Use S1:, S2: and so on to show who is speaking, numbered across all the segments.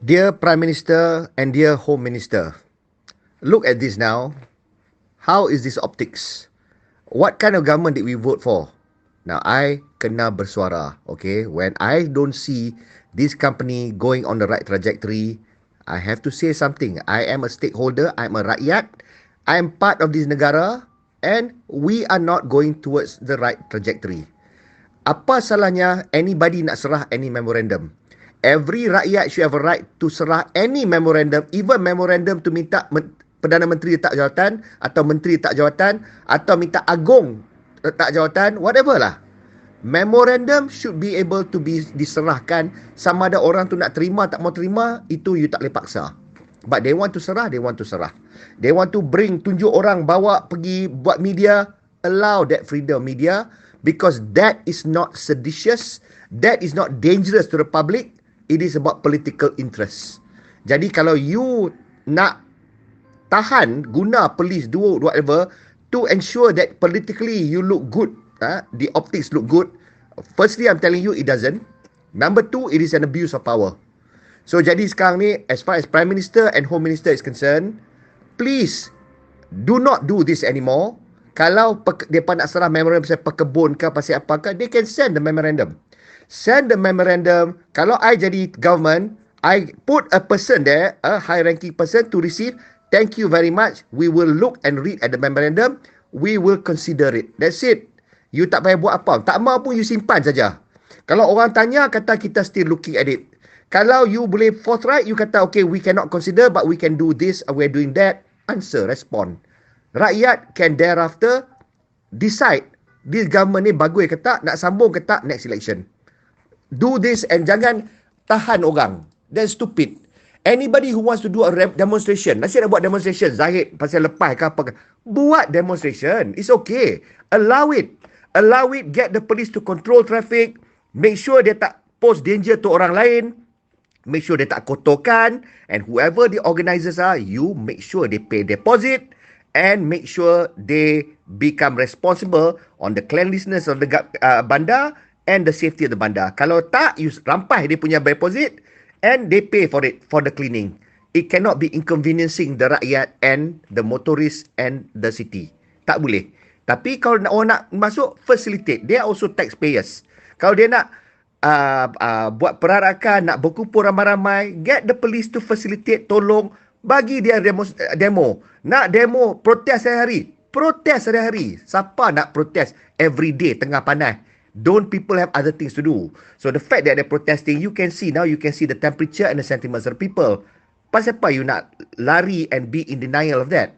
S1: Dear Prime Minister and dear Home Minister, look at this now. How is this optics? What kind of government did we vote for? Now, I kena bersuara, okay? When I don't see this company going on the right trajectory, I have to say something. I am a stakeholder, I'm a rakyat, I am part of this negara, and we are not going towards the right trajectory. Apa salahnya anybody nak serah any memorandum? Every rakyat should have a right to serah any memorandum, even memorandum to minta Perdana Menteri letak jawatan atau Menteri letak jawatan atau minta Agong letak jawatan, whatever lah. Memorandum should be able to be diserahkan. Sama ada orang tu nak terima tak mau terima, itu you tak boleh paksa. But they want to serah, they want to serah. They want to tunjuk orang, bawa pergi buat media, allow that freedom media, because that is not seditious, that is not dangerous to the public, it is about political interest. Jadi kalau you nak tahan, guna police, do whatever, to ensure that politically you look good, the optics look good, firstly I'm telling you it doesn't. Number two, it is an abuse of power. So jadi sekarang ni, as far as Prime Minister and Home Minister is concerned, please do not do this anymore. Kalau mereka nak serah memorandum pasal pekebun ke, pasal apakah, they can send the memorandum. Send the memorandum. Kalau I jadi government, I put a person there, a high-ranking person to receive. Thank you very much. We will look and read at the memorandum. We will consider it. That's it. You tak payah buat apa. Tak mahu pun you simpan saja. Kalau orang tanya, kata kita still looking at it. Kalau you boleh forthright, you kata, okay, we cannot consider, but we can do this, we're doing that. Answer, respond. Rakyat can thereafter decide, this government ni bagus ke tak, nak sambung ke tak, next election. Do this and jangan tahan orang. That's stupid. Anybody who wants to do a demonstration, nasi nak buat demonstration, Zahid pasal lepas ke apa ke, buat demonstration. It's okay. Allow it. Allow it, get the police to control traffic, make sure dia tak pose danger to orang lain, make sure dia tak kotorkan, and whoever the organisers are, you make sure they pay deposit and make sure they become responsible on the cleanliness of the bandar and the safety of the bandar. Kalau tak, you rampas dia punya deposit and they pay for it, for the cleaning. It cannot be inconveniencing the rakyat and the motorists and the city. Tak boleh. Tapi kalau orang nak masuk, facilitate. They are also taxpayers. Kalau dia nak buat perarakan, nak berkumpul ramai-ramai, get the police to facilitate, tolong, bagi dia demo. Nak demo, protes hari-hari. Protes hari-hari. Siapa nak protes every day tengah panas? Don't people have other things to do? So the fact that they're protesting, you can see now, you can see the temperature and the sentiments of the people. Pasal apa you nak lari and be in denial of that?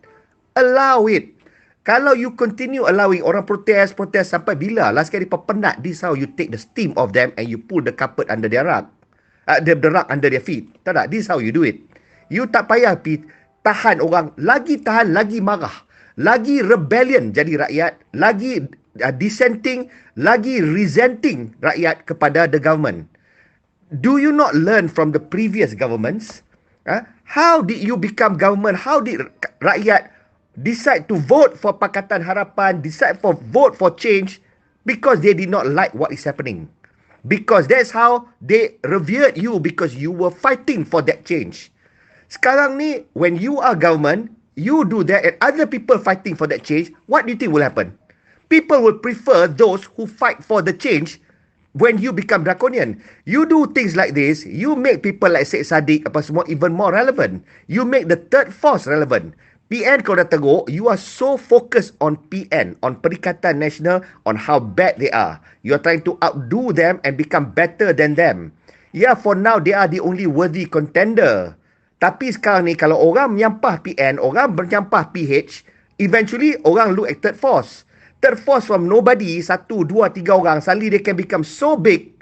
S1: Allow it. Kalau you continue allowing orang protes sampai bila? Last kali penat. This how you take the steam of them and you pull the carpet under their rug. The rug under their feet. Tak tak? This how you do it. You tak payah tahan orang. Lagi tahan, lagi marah. Lagi rebellion jadi rakyat. Lagi dissenting. Lagi resenting rakyat kepada the government. Do you not learn from the previous governments? How did you become government? How did rakyat decide to vote for Pakatan Harapan, decide for vote for change? Because they did not like what is happening. Because that's how they revered you, because you were fighting for that change. Sekarang ni, when you are government, you do that and other people fighting for that change, what do you think will happen? People will prefer those who fight for the change when you become draconian. You do things like this, you make people like Syed Saddiq apa semua even more relevant. You make the third force relevant. PN kau dah teruk, you are so focused on PN, on Perikatan Nasional, on how bad they are. You are trying to outdo them and become better than them. Yeah, for now, they are the only worthy contender. Tapi sekarang ni, kalau orang menyampah PN, orang menyampah PH, eventually, orang look at third force. Third force from nobody, 1, 2, 3 orang, suddenly they can become so big,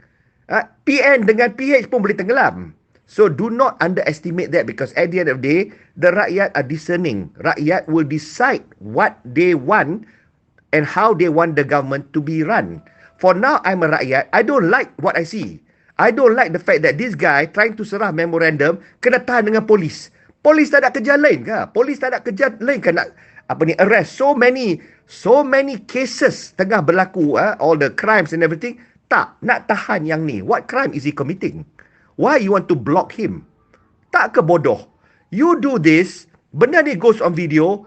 S1: PN dengan PH pun boleh tenggelam. So do not underestimate that, because at the end of the day, the rakyat are discerning. Rakyat will decide what they want and how they want the government to be run. For now, I'm a rakyat. I don't like what I see. I don't like the fact that this guy trying to serah memorandum kena tahan dengan polis. Polis tak ada kerja lain ke? Polis tak ada kerja lain ke nak arrest so many cases tengah berlaku, all the crimes and everything. Tak, nak tahan yang ni. What crime is he committing? Why you want to block him? Tak ke bodoh? You do this, benda ni goes on video,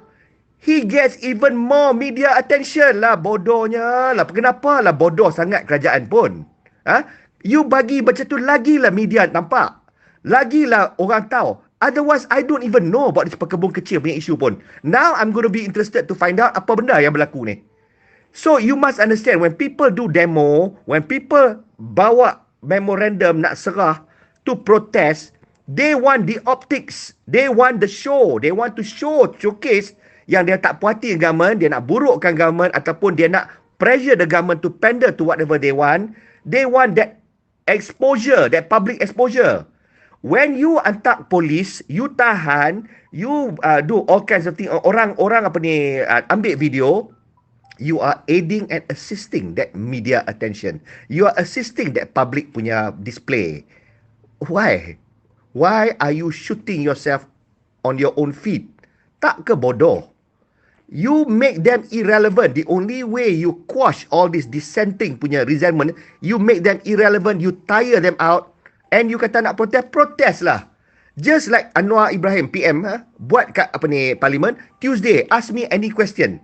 S1: he gets even more media attention lah. Bodohnya lah. Kenapa lah bodoh sangat kerajaan pun? Ha? You bagi macam tu, lagilah media nampak. Lagilah orang tahu. Otherwise, I don't even know about this pekebun kecil punya isu pun. Now, I'm going to be interested to find out apa benda yang berlaku ni. So, you must understand, when people do demo, when people bawa memorandum nak serah to protest, they want the optics. They want the show. They want to showcase yang dia tak puas hati government, dia nak burukkan government ataupun dia nak pressure the government to pander to whatever they want. They want that exposure, that public exposure. When you hantar polis, you tahan, you do all kinds of things, orang apa ni, ambil video, you are aiding and assisting that media attention. You are assisting that public punya display. Why? Why are you shooting yourself on your own feet? Tak ke bodoh? You make them irrelevant. The only way you quash all this dissenting punya resentment, you make them irrelevant, you tire them out, and you kata nak protest lah. Just like Anwar Ibrahim, PM, buat kat parlimen, Tuesday, ask me any question.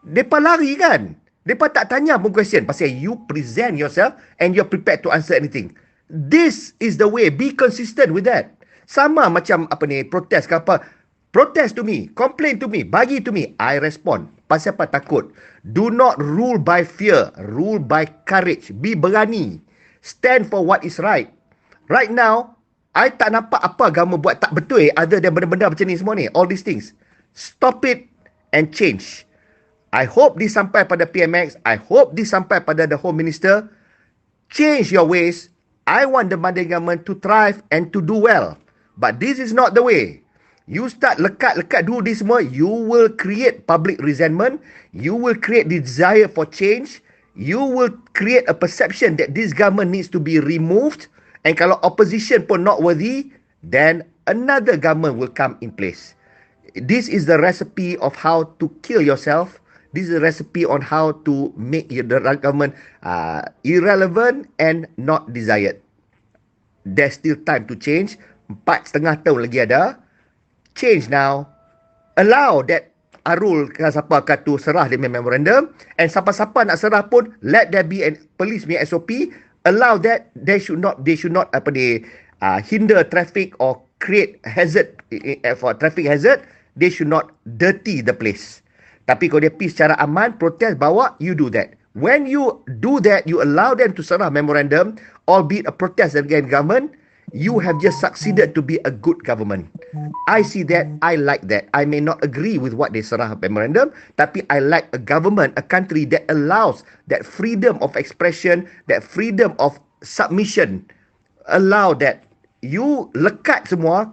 S1: Mereka lari kan? Mereka tak tanya pun question, pasal you present yourself and you're prepared to answer anything. This is the way. Be consistent with that. Sama macam protest ke apa. Protest to me, complain to me, bagi to me, I respond. Pasal apa takut? Do not rule by fear, rule by courage. Be berani. Stand for what is right. Right now, I tak nampak apa agama buat tak betul other than benda-benda macam ni semua ni. All these things. Stop it and change. I hope this sampai pada PMX. I hope this sampai pada the Home Minister. Change your ways. I want the Madani government to thrive and to do well. But this is not the way. You start lekat-lekat do this semua, you will create public resentment, you will create the desire for change, you will create a perception that this government needs to be removed, and kalau opposition pun not worthy, then another government will come in place. This is the recipe of how to kill yourself. This is a recipe on how to make the government irrelevant and not desired. There's still time to change. 4.5 tahun lagi ada. Change now. Allow that Arul siapa kata serah dia memorandum, and siapa-siapa nak serah pun let there be a police punya SOP. Allow that. They should not hinder traffic or create hazard for traffic hazard. They should not dirty the place. Tapi kalau dia pergi secara aman, protest, bawa, you do that. When you do that, you allow them to serah memorandum, albeit a protest against government, you have just succeeded to be a good government. I see that. I like that. I may not agree with what they serah memorandum, tapi I like a government, a country that allows that freedom of expression, that freedom of submission. Allow that. You lekat semua,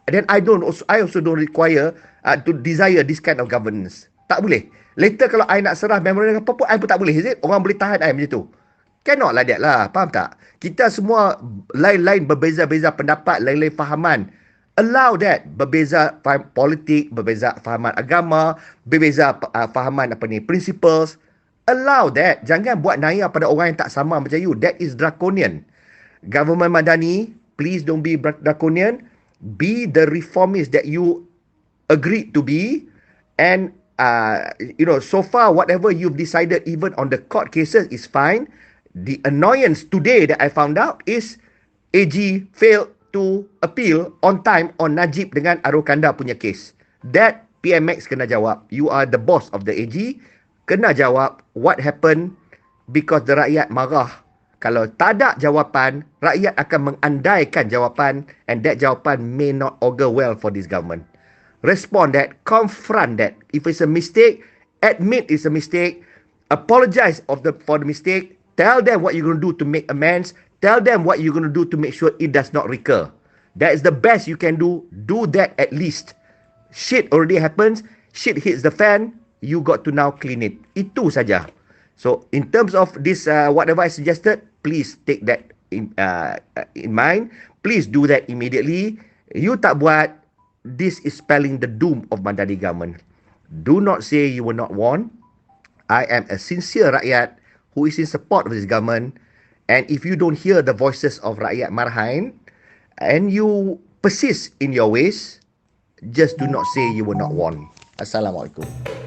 S1: then I also don't require to desire this kind of governance. Tak boleh. Later kalau I nak serah memorandum apa pun, I pun tak boleh. Is it? Orang boleh tahan I macam tu. Cannot like that lah. Faham tak? Kita semua lain-lain berbeza-beza pendapat, lain-lain fahaman. Allow that. Berbeza faham politik, berbeza fahaman agama, berbeza fahaman principles. Allow that. Jangan buat naya pada orang yang tak sama macam you. That is draconian. Government Madani, please don't be draconian. Be the reformist that you agreed to be. And, so far, whatever you've decided, even on the court cases, is fine. The annoyance today that I found out is AG failed to appeal on time on Najib dengan Arul Kanda punya case. That PMX kena jawab. You are the boss of the AG. Kena jawab what happened because the rakyat marah. Kalau tak ada jawapan, rakyat akan mengandaikan jawapan, and that jawapan may not augur well for this government. Respond that. Confront that. If it's a mistake, admit it's a mistake. Apologize for the mistake. Tell them what you're going to do to make amends. Tell them what you're going to do to make sure it does not recur. That is the best you can do. Do that at least. Shit already happens. Shit hits the fan. You got to now clean it. Itu saja. So, in terms of this, whatever I suggested, please take that in mind. Please do that immediately. You tak buat, this is spelling the doom of Madani government. Do not say you were not warned. I am a sincere rakyat who is in support of this government, and if you don't hear the voices of Rakyat Marhain, and you persist in your ways. Just do not say you were not warned. Assalamualaikum.